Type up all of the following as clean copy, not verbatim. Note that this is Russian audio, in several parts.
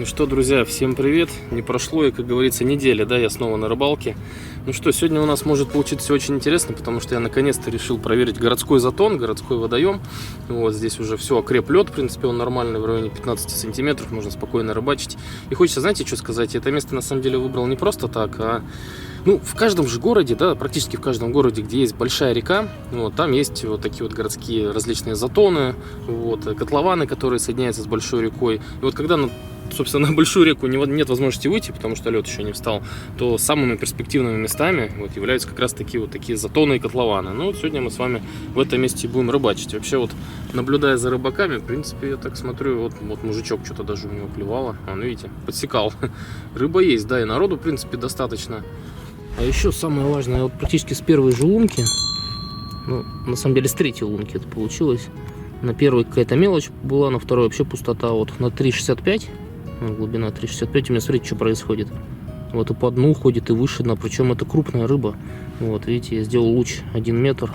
Ну что, друзья, всем привет! Не прошло и, как говорится, неделя, да, я снова на рыбалке. Ну что, сегодня у нас может получиться очень интересно, потому что я наконец-то решил проверить городской затон, городской водоем. Вот здесь уже все, окреп лед, в принципе, он нормальный, в районе 15 сантиметров, можно спокойно рыбачить. И хочется, знаете, что сказать, это место на самом деле выбрал не просто так, а... Ну, в каждом же городе, да, практически в каждом городе, где есть большая река, вот, там есть вот такие вот городские различные затоны, вот, котлованы, которые соединяются с большой рекой. И вот когда, собственно, на большую реку нет возможности выйти, потому что лед еще не встал, то самыми перспективными местами вот, являются как раз такие вот такие затоны и котлованы. Ну, вот сегодня мы с вами в этом месте будем рыбачить. Вообще, вот, наблюдая за рыбаками, в принципе, я так смотрю, вот мужичок что-то даже у него клевало, он, видите, подсекал. Рыба есть, да, и народу, в принципе, достаточно. А еще самое важное, вот практически с первой же лунки, ну, на самом деле с третьей лунки это получилось. На первой какая-то мелочь была, на второй вообще пустота. Вот на 3,65, глубина 3,65, у меня, смотрите, что происходит. Вот и по дну ходит, и выше дна, причем это крупная рыба. Вот, видите, я сделал луч 1 метр.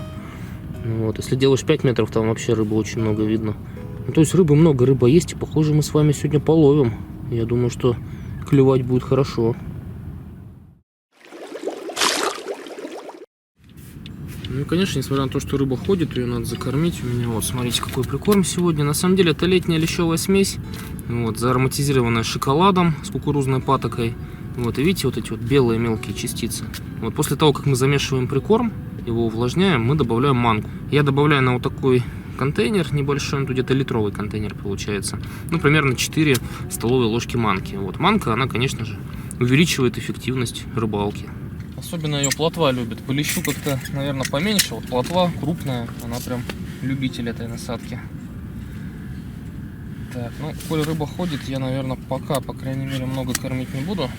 Вот, если делаешь 5 метров, там вообще рыбы очень много видно. Ну, то есть рыбы много, рыба есть, и похоже мы с вами сегодня половим. Я думаю, что клевать будет хорошо. Ну, конечно, несмотря на то, что рыба ходит, ее надо закормить. У меня вот, смотрите, какой прикорм сегодня. На самом деле, это летняя лещевая смесь, вот, заароматизированная шоколадом с кукурузной патокой. Вот, и видите, вот эти вот белые мелкие частицы. Вот после того, как мы замешиваем прикорм, его увлажняем, мы добавляем манку. Я добавляю на вот такой контейнер небольшой, тут где-то литровый контейнер получается. Ну, примерно 4 столовые ложки манки. Вот, манка, она, конечно же, увеличивает эффективность рыбалки. Особенно ее плотва любит. По лещу как-то, наверное, поменьше. Вот плотва крупная, она прям любитель этой насадки. Так, ну, коль рыба ходит, я, наверное, пока, по крайней мере, много кормить не буду.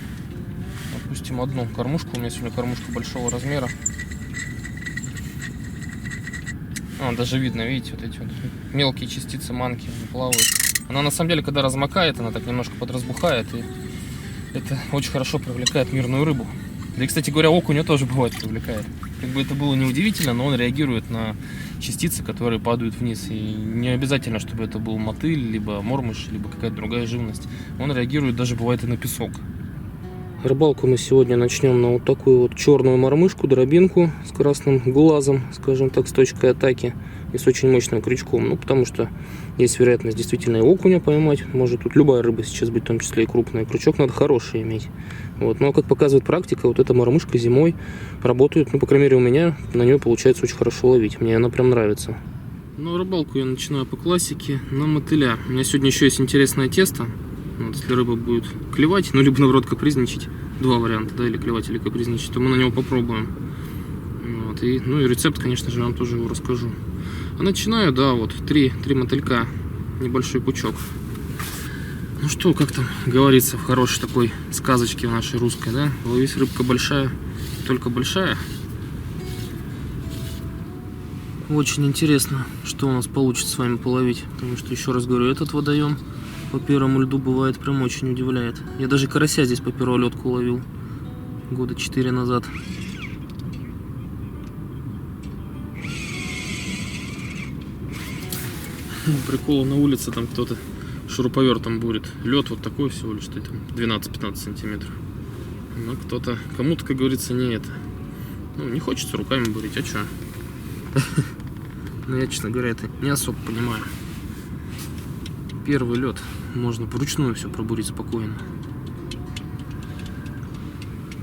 Допустим, одну кормушку. У меня сегодня кормушка большого размера. Даже видно, видите, вот эти вот мелкие частицы манки плавают. Она, на самом деле, когда размокает, она так немножко подразбухает. И это очень хорошо привлекает мирную рыбу. Да и, кстати говоря, окуня тоже бывает привлекает. Как бы это было неудивительно, но он реагирует на частицы, которые падают вниз. И не обязательно, чтобы это был мотыль, либо мормыш, либо какая-то другая живность. Он реагирует даже, бывает, и на песок. Рыбалку мы сегодня начнем на вот такую вот черную мормышку, дробинку с красным глазом, скажем так, с точкой атаки и с очень мощным крючком. Ну, потому что есть вероятность действительно и окуня поймать. Может тут любая рыба сейчас быть, в том числе и крупная. Крючок надо хороший иметь. Вот. Но, как показывает практика, вот эта мормышка зимой работает, ну, по крайней мере, у меня на нее получается очень хорошо ловить. Мне она прям нравится. Ну, рыбалку я начинаю по классике на мотыля. У меня сегодня еще есть интересное тесто. Вот, если рыба будет клевать, ну, либо, наоборот, капризничать, два варианта, да, или клевать, или капризничать, то мы на него попробуем. Вот, и, ну, и рецепт, конечно же, я вам тоже его расскажу. А начинаю, да, вот, 3 мотылька, небольшой пучок. Ну что, как там говорится в хорошей такой сказочке нашей русской, да, ловись, рыбка большая, только большая. Очень интересно, что у нас получится с вами половить, потому что, еще раз говорю, этот водоем по первому льду бывает прям очень удивляет. Я даже карася здесь по перволетку ловил года 4 назад. Прикол, на улице там кто-то шуруповертом бурит. Лед вот такой всего лишь, что там 12-15 сантиметров. Но кто-то, кому-то, как говорится, не это. Ну, не хочется руками бурить, а что? Но я, честно говоря, это не особо понимаю. Первый лед. Можно вручную все пробурить спокойно.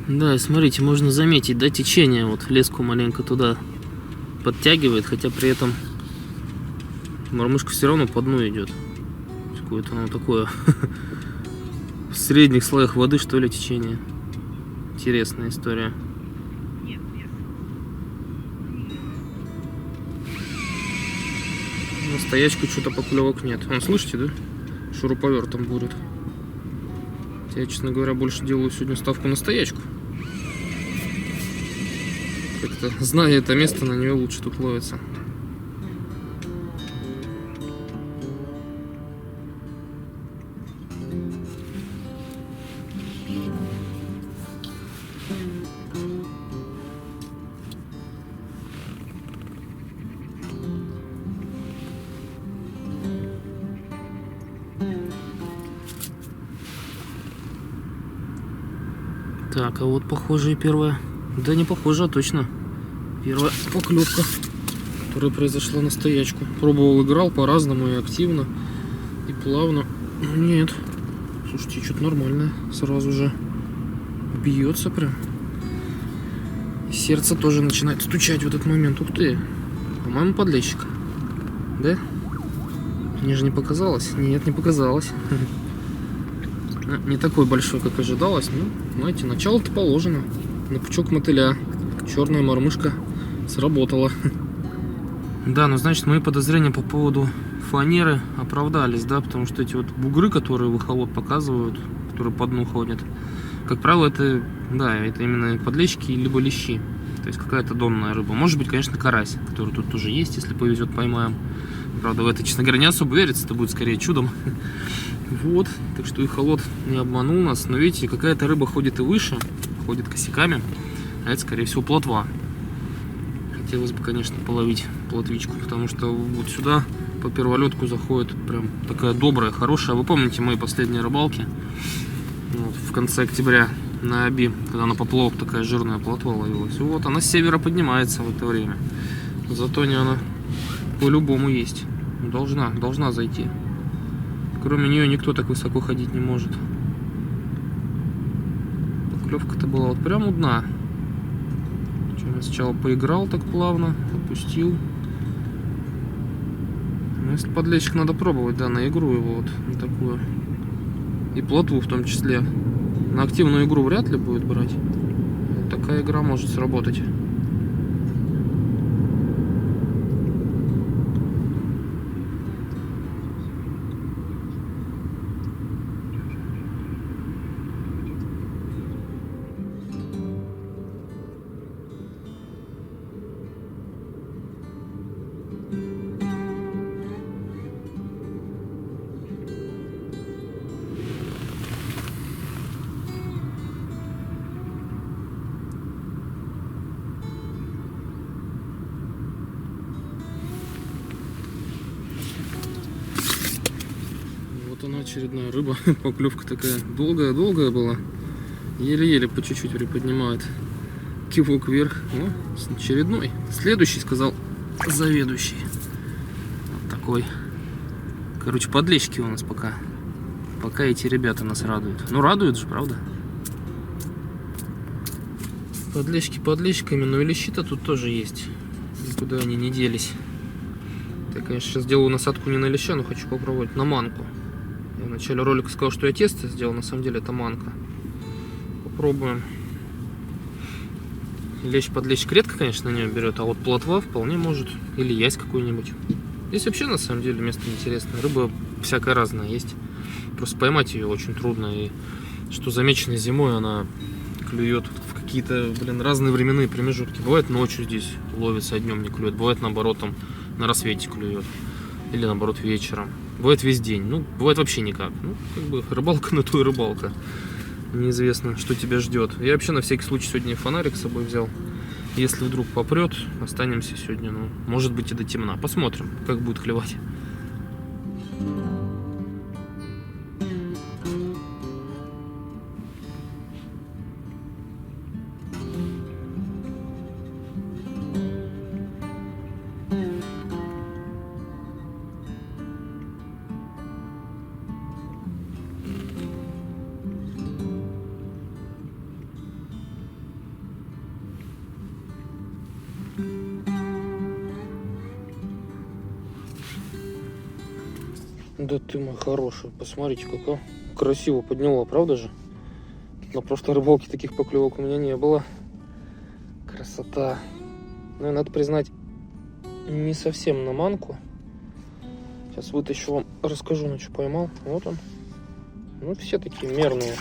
Да, и смотрите, можно заметить, да, течение. Вот леску маленько туда подтягивает, хотя при этом мормышка все равно по дну идет. Какое-то оно такое в средних слоях воды, что ли, течение. Интересная история. На стоячку что-то поклевок нет. Вон, слышите, да? Шуруповертом бурит. Я, честно говоря, больше делаю сегодня ставку на стоячку. Как-то, зная это место, на нее лучше тут ловится. Так, а вот похоже и первая. Да не похоже, а точно. Первая поклевка, которая произошла на стоячку. Пробовал, играл по-разному и активно, и плавно. Но нет. Слушайте, что-то нормальное. Сразу же бьется прям. И сердце тоже начинает стучать в этот момент. Ух ты. По-моему, подлещик. Да? Мне же не показалось. Нет, не показалось. Не такой большой, как ожидалось. Ну, знаете, начало-то положено. На пучок мотыля. Черная мормышка сработала. Да, ну значит, мои подозрения по поводу фанеры оправдались, да, потому что эти вот бугры, которые в эхолот показывают, которые по дну ходят, как правило, это, да, это именно подлещики либо лещи. То есть какая-то донная рыба. Может быть, конечно, карась, который тут тоже есть, если повезет, поймаем. Правда, в это, честно говоря, не особо верится, это будет скорее чудом. Вот, так что эхолот не обманул нас. Но видите, какая-то рыба ходит и выше, ходит косяками, а это, скорее всего, плотва. Хотелось бы, конечно, половить плотвичку, потому что вот сюда по перволетку заходит прям такая добрая, хорошая. Вы помните мои последние рыбалки? Вот, в конце октября на Оби, когда на поплавок такая жирная плотва ловилась. И вот она с севера поднимается в это время. Зато не она по-любому есть. Должна зайти. Кроме нее никто так высоко ходить не может. Поклевка-то была вот прямо у дна. Я сначала поиграл так плавно, отпустил. Но если подлещик, надо пробовать, да, на игру его вот, на такую. И плотву в том числе. На активную игру вряд ли будет брать. Вот такая игра может сработать. Вот она, очередная рыба. Поклевка такая долгая была. Еле-еле по чуть-чуть приподнимает. Кивок вверх. О, очередной. Следующий, сказал заведующий. Вот такой. Короче, подлещики у нас пока. Пока эти ребята нас радуют. Ну, радуют же, правда? Подлещики подлещиками, но и лещи-то тут тоже есть. Никуда они не делись. Я, конечно, сейчас делаю насадку не на леща, но хочу попробовать на манку. Я в начале ролика сказал, что я тесто сделал, на самом деле это манка. Попробуем. Лещ подлещик редко, конечно, на нее берет, а вот плотва вполне может. Или ясь какой-нибудь. Здесь вообще, на самом деле, место интересное. Рыба всякая разная есть. Просто поймать ее очень трудно. И что замечено зимой, она клюет в какие-то, разные временные промежутки. Бывает ночью здесь ловится, а днем не клюет. Бывает, наоборот, там на рассвете клюет. Или, наоборот, вечером. Бывает весь день. Ну, бывает вообще никак. Ну, как бы рыбалка на то и рыбалка. Неизвестно, что тебя ждет. Я вообще на всякий случай сегодня фонарик с собой взял. Если вдруг попрет, останемся сегодня, ну, может быть, и до темна. Посмотрим, как будет клевать. Да ты мой хороший, посмотрите, как красиво подняла, правда же? На прошлой рыбалке таких поклевок у меня не было. Красота. Ну, надо признать, не совсем на манку. Сейчас вытащу вам, расскажу, на что поймал. Вот он. Ну, все такие мерные.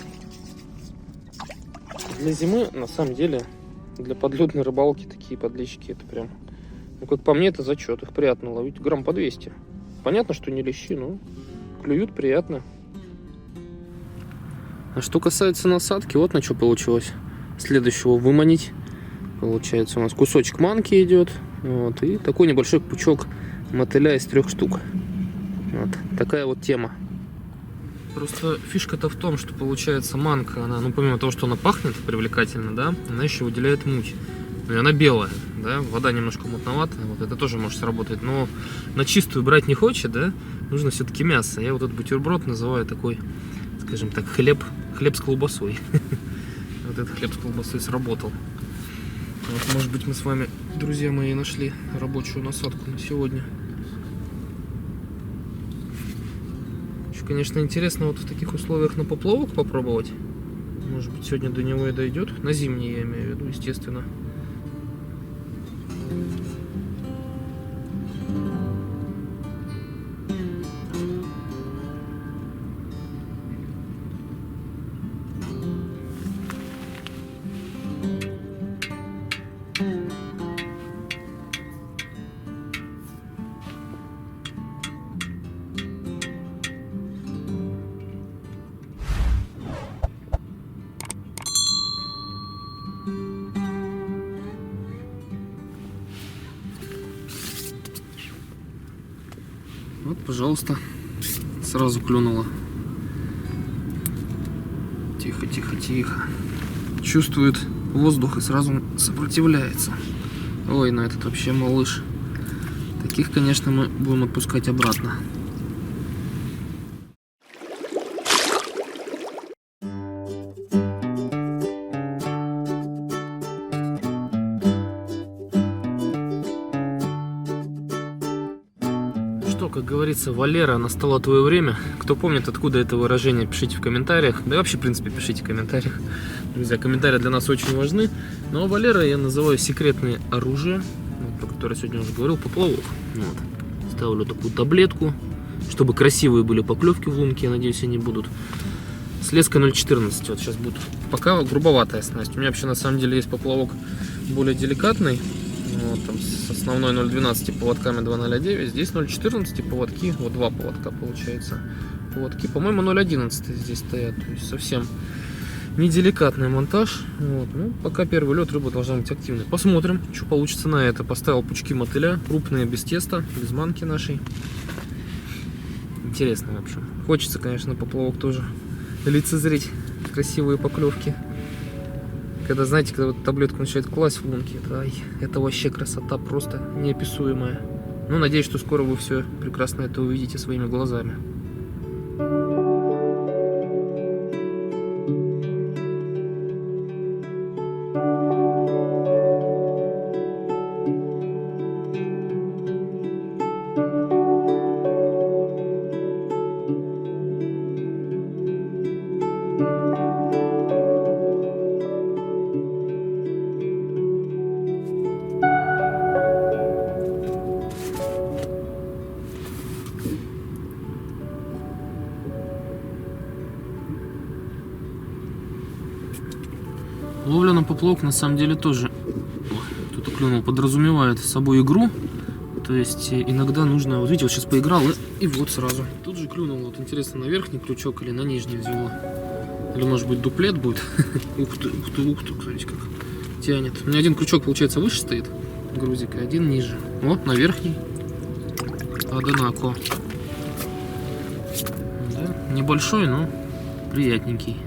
Для зимы, на самом деле, для подледной рыбалки такие подлещики, это прям, ну, как по мне, это зачет. Их приятно ловить. Грамм по 200. Понятно, что не лещи, но клюют приятно. А что касается насадки, вот на что получилось. Следующего выманить. Получается, у нас кусочек манки идет. Вот, и такой небольшой пучок мотыля из 3 штук. Вот такая вот тема. Просто фишка-то в том, что получается манка, она, ну помимо того, что она пахнет привлекательно, да, она еще выделяет муть. И она белая, да, вода немножко мутноватая, вот это тоже может сработать, но на чистую брать не хочет, да, нужно все-таки мясо. Я вот этот бутерброд называю такой, скажем так, хлеб с колбасой. Вот этот хлеб с колбасой сработал. Вот, может быть, мы с вами, друзья мои, нашли рабочую насадку на сегодня. Еще, конечно, интересно вот в таких условиях на поплавок попробовать. Может быть, сегодня до него и дойдет. На зимний, я имею в виду, естественно. Вот, пожалуйста, сразу клюнула. Тихо, тихо, тихо. Чувствует воздух и сразу сопротивляется. Ой, ну этот вообще малыш. Таких, конечно, мы будем отпускать обратно. Что, как говорится, Валера, настало твое время. Кто помнит, откуда это выражение, пишите в комментариях. Да и вообще, в принципе, пишите в комментариях. Друзья, комментарии для нас очень важны. Но Валера я называю секретное оружие, вот, про которое я сегодня уже говорил, поплавок. Вот. Ставлю такую таблетку, чтобы красивые были поклевки в лунке, я надеюсь, они будут. С леской 0,14, вот сейчас будет. Пока грубоватая снасть. У меня вообще на самом деле есть поплавок более деликатный. Вот, там с основной 0,12 поводками 2,09. Здесь 0,14 поводки. Вот два поводка получается. Поводки, по-моему, 0,11 здесь стоят. То есть совсем неделикатный монтаж. Вот. Ну, пока первый лед, рыба должна быть активной. Посмотрим, что получится на это. Поставил пучки мотыля. Крупные, без теста, без манки нашей. Интересно, в общем. Хочется, конечно, поплавок тоже лицезреть красивые поклевки. Когда, знаете, когда вот таблетку начинает класть в лунки, это вообще красота просто неописуемая. Ну, надеюсь, что скоро вы все прекрасно это увидите своими глазами. Ловля на поплавок на самом деле тоже, кто-то клюнул, подразумевает собой игру. То есть иногда нужно, вот видите, вот сейчас поиграл и вот сразу. Тут же клюнул, вот интересно, на верхний крючок или на нижний взяло. Или может быть дуплет будет. Ух ты, ух ты, ух ты, смотрите как тянет. У меня один крючок получается выше стоит, грузик, и один ниже. Вот на верхний. Одинаково. Да, небольшой, но приятненький.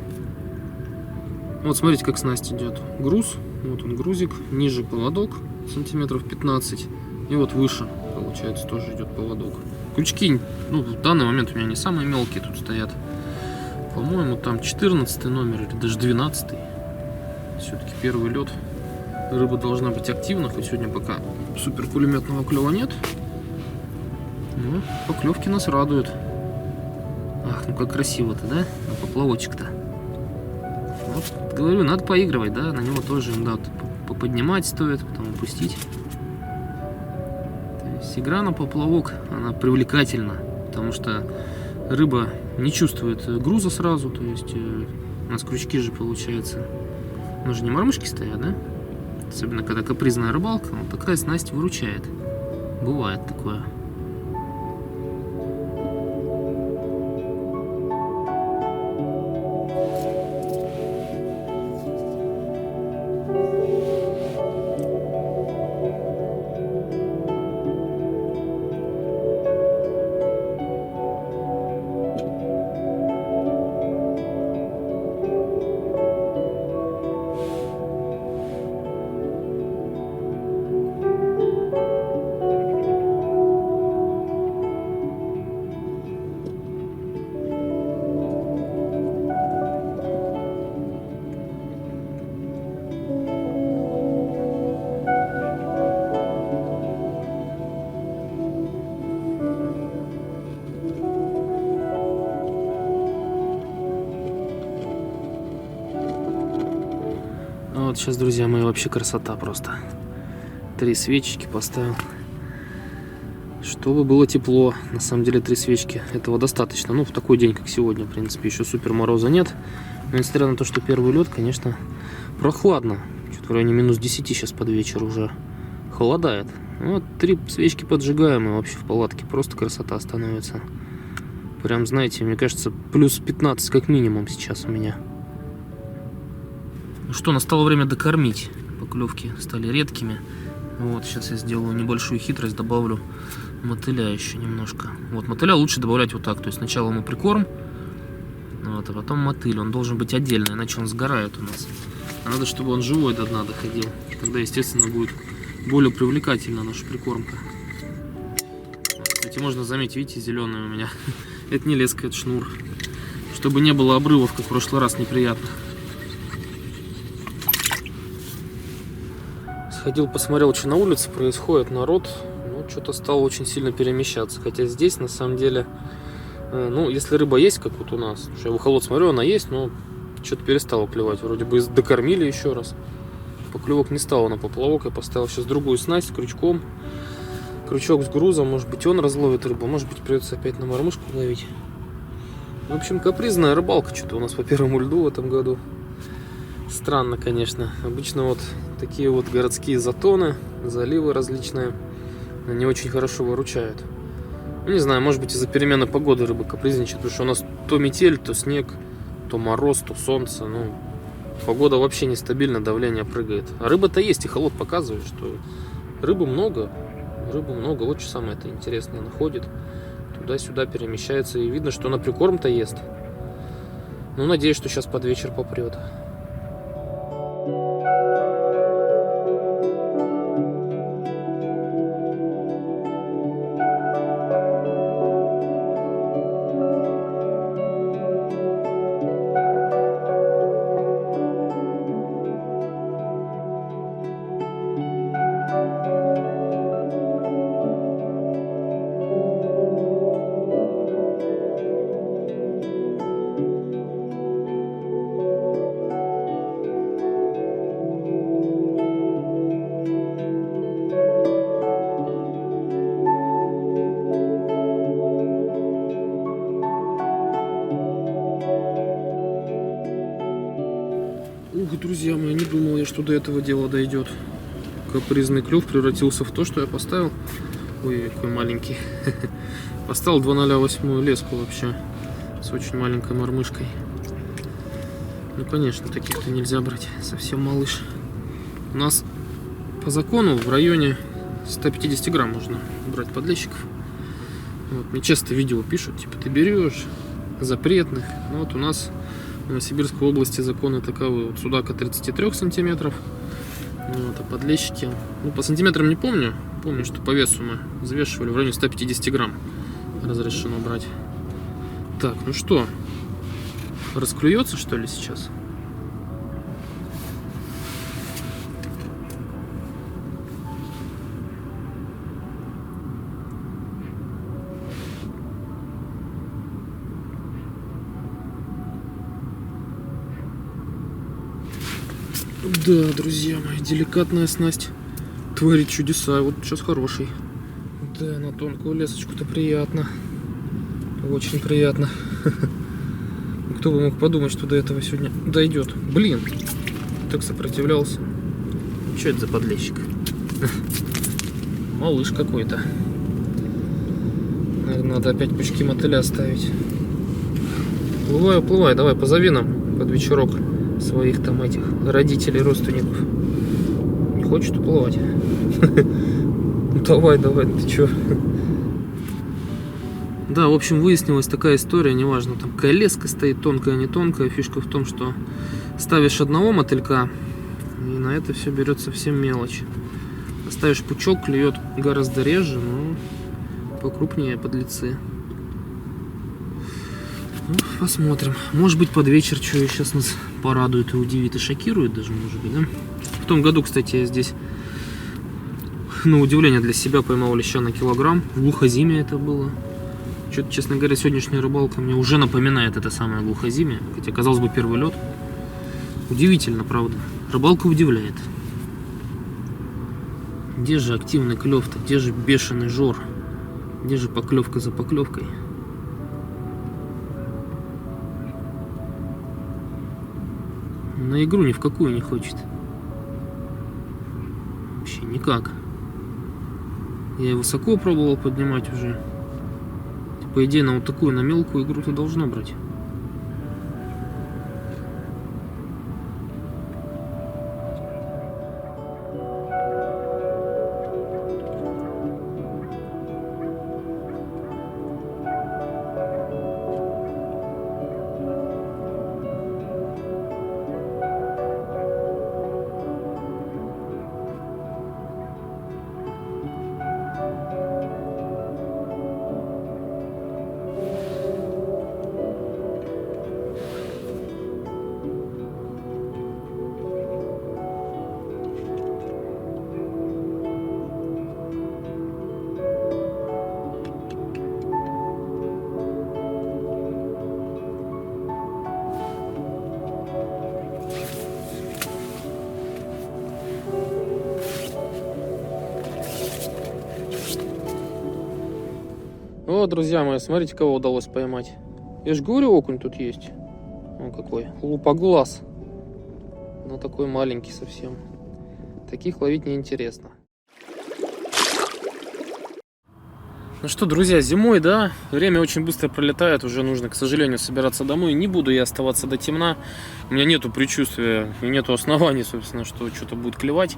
Вот смотрите, как снасть идет. Груз, вот он грузик, ниже поводок, сантиметров 15. И вот выше, получается, тоже идет поводок. Крючки, ну, в данный момент у меня не самые мелкие тут стоят. По-моему, там 14 номер или даже 12. Все-таки первый лед. Рыба должна быть активна, хоть сегодня пока супер пулеметного клева нет. Но поклевки нас радуют. Ах, ну как красиво-то, да? На поплавочек-то. Вот, говорю, надо поигрывать, да, на него тоже надо поподнимать стоит, потом опустить. То есть игра на поплавок, она привлекательна, потому что рыба не чувствует груза сразу, то есть у нас крючки же получается, ну же не мормышки стоят, да? Особенно когда капризная рыбалка, вот такая снасть выручает. Бывает такое. Вот сейчас, друзья мои, вообще красота просто. 3 свечечки поставил. Чтобы было тепло. На самом деле 3 свечки этого достаточно. Ну, в такой день, как сегодня, в принципе, еще супер мороза нет. Но несмотря на то, что первый лед, конечно, прохладно. Что-то в районе минус 10 сейчас под вечер уже холодает. Вот 3 свечки поджигаем, и вообще в палатке просто красота становится. Прям, знаете, мне кажется, плюс 15 как минимум сейчас у меня. Ну что, настало время докормить. Поклевки стали редкими. Вот, сейчас я сделаю небольшую хитрость, добавлю мотыля еще немножко. Вот, мотыля лучше добавлять вот так. То есть сначала мы прикорм, вот, а потом мотыль. Он должен быть отдельно, иначе он сгорает у нас. А надо, чтобы он живой до дна доходил. Тогда, естественно, будет более привлекательна наша прикормка. Кстати, можно заметить, видите, зеленый у меня. Это не леска, это шнур. Чтобы не было обрывов, как в прошлый раз, неприятных. Сходил, посмотрел, что на улице происходит, народ, ну, что-то стал очень сильно перемещаться. Хотя здесь, на самом деле, ну, если рыба есть, как вот у нас, потому что я в эхолот смотрю, она есть, но что-то перестала клевать. Вроде бы докормили еще раз. Поклевок не стало на поплавок, я поставил сейчас другую снасть с крючком. Крючок с грузом, может быть, он разловит рыбу, может быть, придется опять на мормышку ловить. В общем, капризная рыбалка что-то у нас по первому льду в этом году. Странно, конечно. Обычно вот такие вот городские затоны, заливы различные, они очень хорошо выручают. Ну, не знаю, может быть, из-за перемены погоды рыба капризничает, потому что у нас то метель, то снег, то мороз, то солнце. Ну, погода вообще нестабильна, давление прыгает. А рыба-то есть, эхолот показывает, что рыбы много. Рыбу много, вот что самое это интересное, она ходит туда-сюда, перемещается, и видно, что она прикорм-то ест. Ну, надеюсь, что сейчас под вечер попрет. Ух, друзья мои, не думал я, что до этого дела дойдет. Капризный клев превратился в то, что я поставил. Ой, какой маленький. Поставил 2,08 леску вообще. С очень маленькой мормышкой. Ну, конечно, таких-то нельзя брать. Совсем малыш. У нас по закону в районе 150 грамм можно брать подлещиков. Вот, мне часто видео пишут, типа, ты берешь запретных. Ну, вот у нас в Новосибирской области законы таковы. Вот судак от 33 сантиметров. Вот, а подлещики, ну, по сантиметрам не помню. Помню, что по весу мы взвешивали в районе 150 грамм. Разрешено брать. Так, ну что, расклюется, что ли, сейчас? Да, друзья мои, деликатная снасть творит чудеса. Вот сейчас хороший. Да, на тонкую лесочку-то приятно. Очень приятно. Кто бы мог подумать, что до этого сегодня дойдет. Блин, так сопротивлялся. Что это за подлещик? Малыш какой-то. Наверное, надо опять пучки мотыля ставить. Плывай, плывай, давай, позови нам под вечерок своих там этих родителей, родственников. Не хочет уплывать? Давай, давай, ты чё? Да, в общем, выяснилась такая история, неважно, там какая леска стоит, тонкая, не тонкая. Фишка в том, что ставишь одного мотылька, и на это все берет совсем мелочь. Ставишь пучок, клюет гораздо реже, но покрупнее подлецы. Ну, посмотрим. Может быть, под вечер что сейчас нас порадует и удивит, и шокирует даже, может быть, да? В том году, кстати, я здесь, на удивление для себя, поймал леща на килограмм. В глухозимье это было. Что-то, честно говоря, сегодняшняя рыбалка мне уже напоминает это самое глухозимье. Хотя, казалось бы, первый лед. Удивительно, правда. Рыбалка удивляет. Где же активный клев-то? Где же бешеный жор? Где же поклевка за поклевкой? На игру ни в какую не хочет. Вообще никак. Я высоко пробовал поднимать уже. По идее, на вот такую, на мелкую игру-то должно брать. О, друзья мои, смотрите, кого удалось поймать. Я же говорю, окунь тут есть. Он какой, лупоглаз. Но такой маленький совсем. Таких ловить неинтересно. Ну что, друзья, зимой, да, время очень быстро пролетает. Уже нужно, к сожалению, собираться домой. Не буду я оставаться до темна. У меня нету предчувствия и нету оснований, собственно, что что-то будет клевать.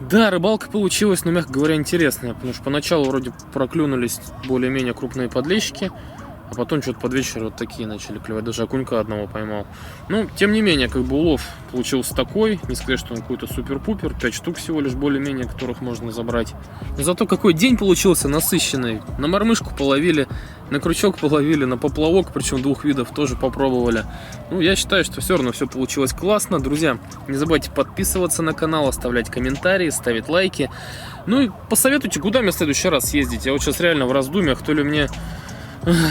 Да, рыбалка получилась, но, мягко говоря, интересная. Потому что поначалу вроде проклюнулись более-менее крупные подлещики. А потом что-то под вечер вот такие начали клевать. Даже окунька одного поймал. Ну, тем не менее, как бы улов получился такой. Не сказать, что он какой-то супер-пупер. 5 штук всего лишь более-менее, которых можно забрать. Но зато какой день получился насыщенный. На мормышку половили, на крючок половили, на поплавок, причем двух видов тоже попробовали. Ну, я считаю, что все равно все получилось классно. Друзья, не забывайте подписываться на канал, оставлять комментарии, ставить лайки. Ну и посоветуйте, куда мне в следующий раз съездить. Я вот сейчас реально в раздумьях, то ли мне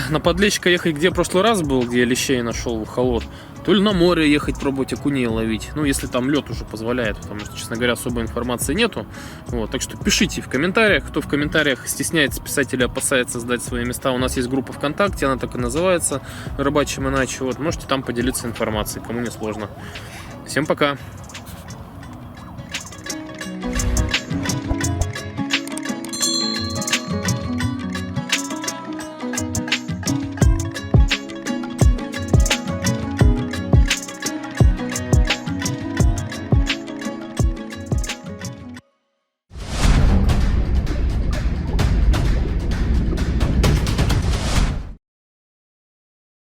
на подлещика ехать, где в прошлый раз был, где я лещей нашел в холод, то ли на море ехать, пробовать окуней ловить. Ну, если там лед уже позволяет, потому что, честно говоря, особой информации нету. Вот, так что пишите в комментариях. Кто в комментариях стесняется писать или опасается сдать свои места, у нас есть группа ВКонтакте, она так и называется, «Рыбачим иначе». Вот, можете там поделиться информацией, кому не сложно. Всем пока!